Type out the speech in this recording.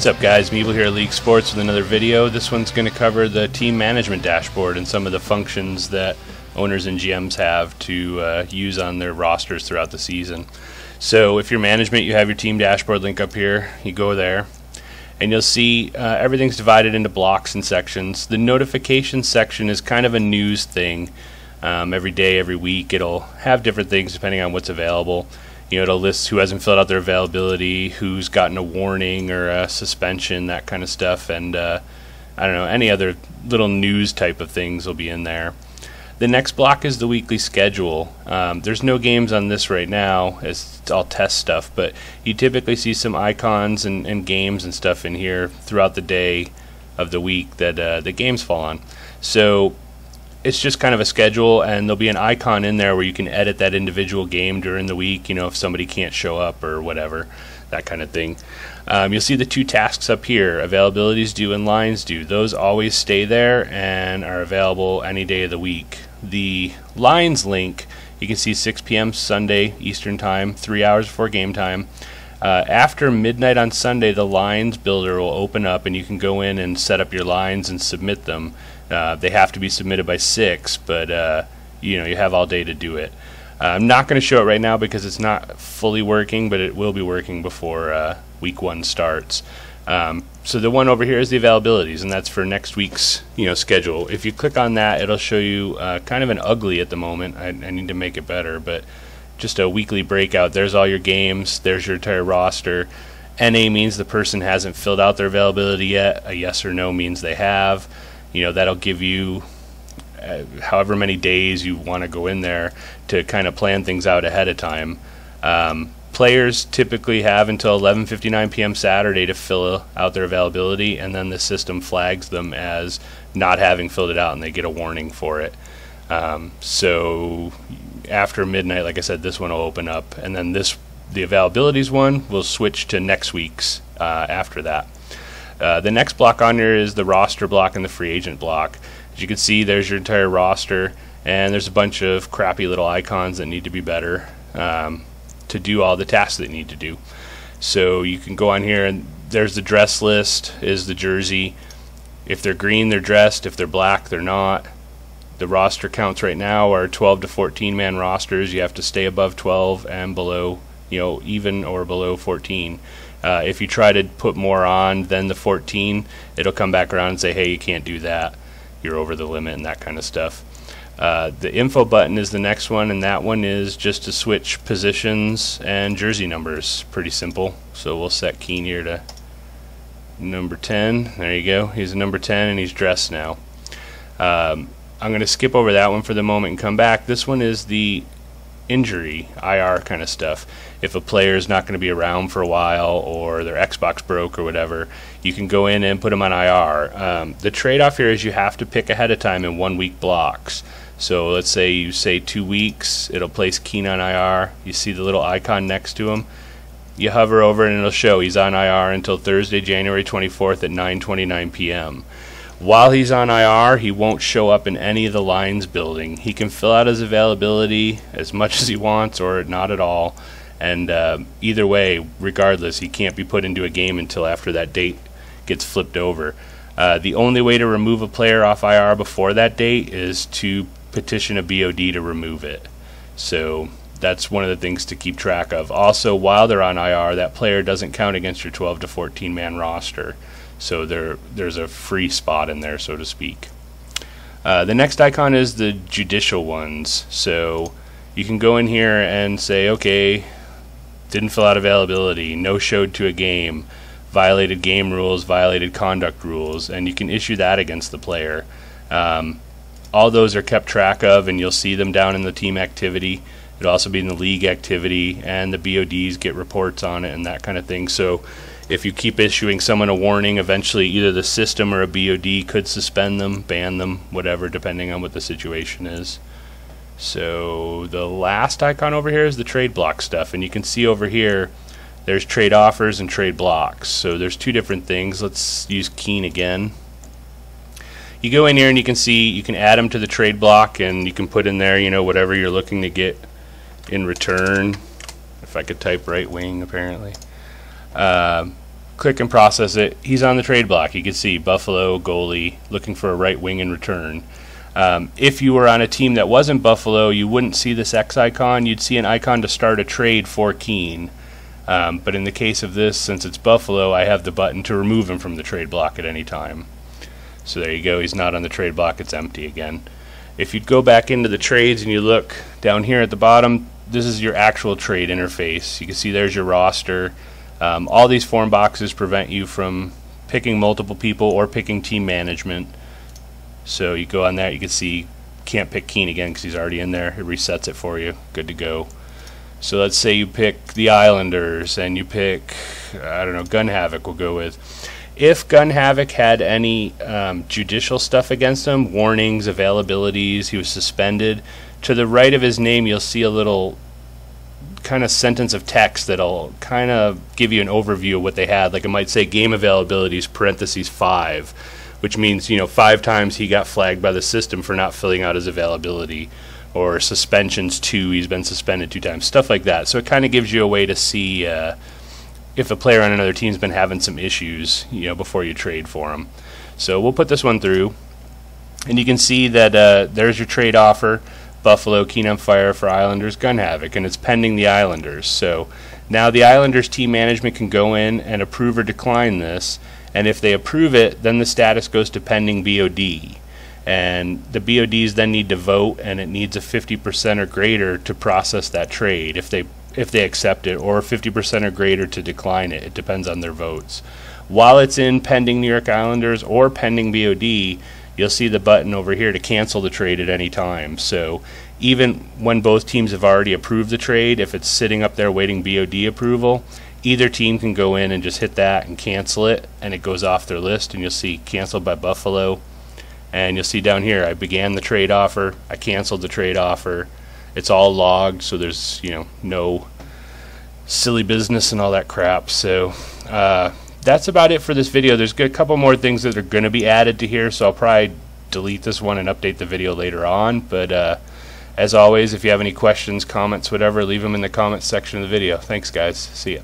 What's up, guys? Mgmt here at League Sports with another video. This one's going to cover the team management dashboard and some of the functions that owners and GMs have to use on their rosters throughout the season. So if you're management, you have your team dashboard link up here. You go there and you'll see everything's divided into blocks and sections. The notification section is kind of a news thing. Every day, every week, it'll have different things depending on what's available. You know, it'll list who hasn't filled out their availability, who's gotten a warning or a suspension, that kind of stuff, and I don't know, any other little news type of things will be in there. The next block is the weekly schedule. There's no games on this right now, it's all test stuff, but you typically see some icons and games and stuff in here throughout the day of the week that the games fall on. So it's just kind of a schedule, and there'll be an icon in there where you can edit that individual game during the week, you know, if somebody can't show up or whatever, that kind of thing. You'll see the two tasks up here, availabilities due and lines due. Those always stay there and are available any day of the week. The lines link, you can see 6 p.m. Sunday Eastern Time, 3 hours before game time. After midnight on Sunday, the lines builder will open up and you can go in and set up your lines and submit them. They have to be submitted by 6, but you know, you have all day to do it. I'm not going to show it right now because it's not fully working, but it will be working before week 1 starts. So the one over here is the availabilities, and that's for next week's schedule. If you click on that, it'll show you kind of an ugly at the moment. I need to make it better, but just a weekly breakout. There's all your games. There's your entire roster. NA means the person hasn't filled out their availability yet. A yes or no means they have. You know, that'll give you however many days you want to go in there to kind of plan things out ahead of time. Players typically have until 11:59 p.m. Saturday to fill out their availability, and then the system flags them as not having filled it out, and they get a warning for it. So after midnight, like I said, this one will open up, and then the availabilities one will switch to next week's after that. The next block on here is the roster block and the free agent block. As you can see, there's your entire roster, and there's a bunch of crappy little icons that need to be better to do all the tasks that need to do. So you can go on here, and there's the dress list, is the jersey. If they're green, they're dressed. If they're black, they're not. The roster counts right now are 12 to 14 man rosters. You have to stay above 12 and below, even or below 14. If you try to put more on than the 14, it'll come back around and say, hey, you can't do that. You're over the limit and that kind of stuff. The info button is the next one, and that one is just to switch positions and jersey numbers. Pretty simple. So we'll set Keen here to number 10. There you go. He's a number 10 and he's dressed now. I'm going to skip over that one for the moment and come back. This one is the injury, IR kind of stuff. If a player is not going to be around for a while or their Xbox broke or whatever, you can go in and put them on IR. The trade-off here is you have to pick ahead of time in 1 week blocks. So let's say you say 2 weeks, it'll place Keen on IR. You see the little icon next to him. You hover over and it'll show he's on IR until Thursday, January 24th at 9:29 p.m. While he's on IR, he won't show up in any of the lines building. He can fill out his availability as much as he wants or not at all. And either way, regardless, he can't be put into a game until after that date gets flipped over. The only way to remove a player off IR before that date is to petition a BOD to remove it. So that's one of the things to keep track of. Also, while they're on IR, that player doesn't count against your 12 to 14 man roster. So there's a free spot in there, so to speak. The next icon is the judicial ones. So you can go in here and say, okay, didn't fill out availability, no showed to a game, violated game rules, violated conduct rules, and you can issue that against the player. All those are kept track of, and you'll see them down in the team activity. It'll also be in the league activity, and the BODs get reports on it and that kind of thing. So if you keep issuing someone a warning, eventually either the system or a BOD could suspend them, ban them, whatever, depending on what the situation is. So the last icon over here is the trade block stuff, and you can see over here there's trade offers and trade blocks. So there's two different things. Let's use Keen again. You go in here and you can see you can add them to the trade block, and you can put in there whatever you're looking to get in return. If I could type right wing, apparently. click and process it. He's on the trade block. You can see Buffalo goalie looking for a right wing in return. If you were on a team that wasn't Buffalo, you wouldn't see this X icon. You'd see an icon to start a trade for Keene. But in the case of this, since it's Buffalo, I have the button to remove him from the trade block at any time. So there you go. He's not on the trade block. It's empty again. If you go back into the trades and you look down here at the bottom, this is your actual trade interface. You can see there's your roster. All these form boxes prevent you from picking multiple people or picking team management. So you go on that, you can see can't pick Keene again because he's already in there. It resets it for you. Good to go. So let's say you pick the Islanders and you pick, I don't know, Gun Havoc we'll go with. If Gun Havoc had any judicial stuff against him, warnings, availabilities, he was suspended, to the right of his name you'll see a little kind of sentence of text that'll kind of give you an overview of what they had. Like it might say game availabilities parentheses 5, which means 5 times he got flagged by the system for not filling out his availability, or suspensions 2, he's been suspended 2 times, stuff like that. So it kind of gives you a way to see if a player on another team's been having some issues, before you trade for him. So we'll put this one through, and you can see that there's your trade offer. Buffalo, Keene on Fire for Islanders, Gun Havoc, and it's pending the Islanders. So now the Islanders team management can go in and approve or decline this, and if they approve it, then the status goes to pending BOD. And the BODs then need to vote, and it needs a 50% or greater to process that trade if they accept it, or 50% or greater to decline it. It depends on their votes. While it's in pending New York Islanders or pending BOD, you'll see the button over here to cancel the trade at any time. So even when both teams have already approved the trade, if it's sitting up there waiting BOD approval, either team can go in and just hit that and cancel it, and it goes off their list, and you'll see canceled by Buffalo. And you'll see down here, I began the trade offer, I canceled the trade offer. It's all logged, so there's no silly business and all that crap. So that's about it for this video. There's a couple more things that are going to be added to here, so I'll probably delete this one and update the video later on. But as always, if you have any questions, comments, whatever, leave them in the comments section of the video. Thanks, guys. See ya.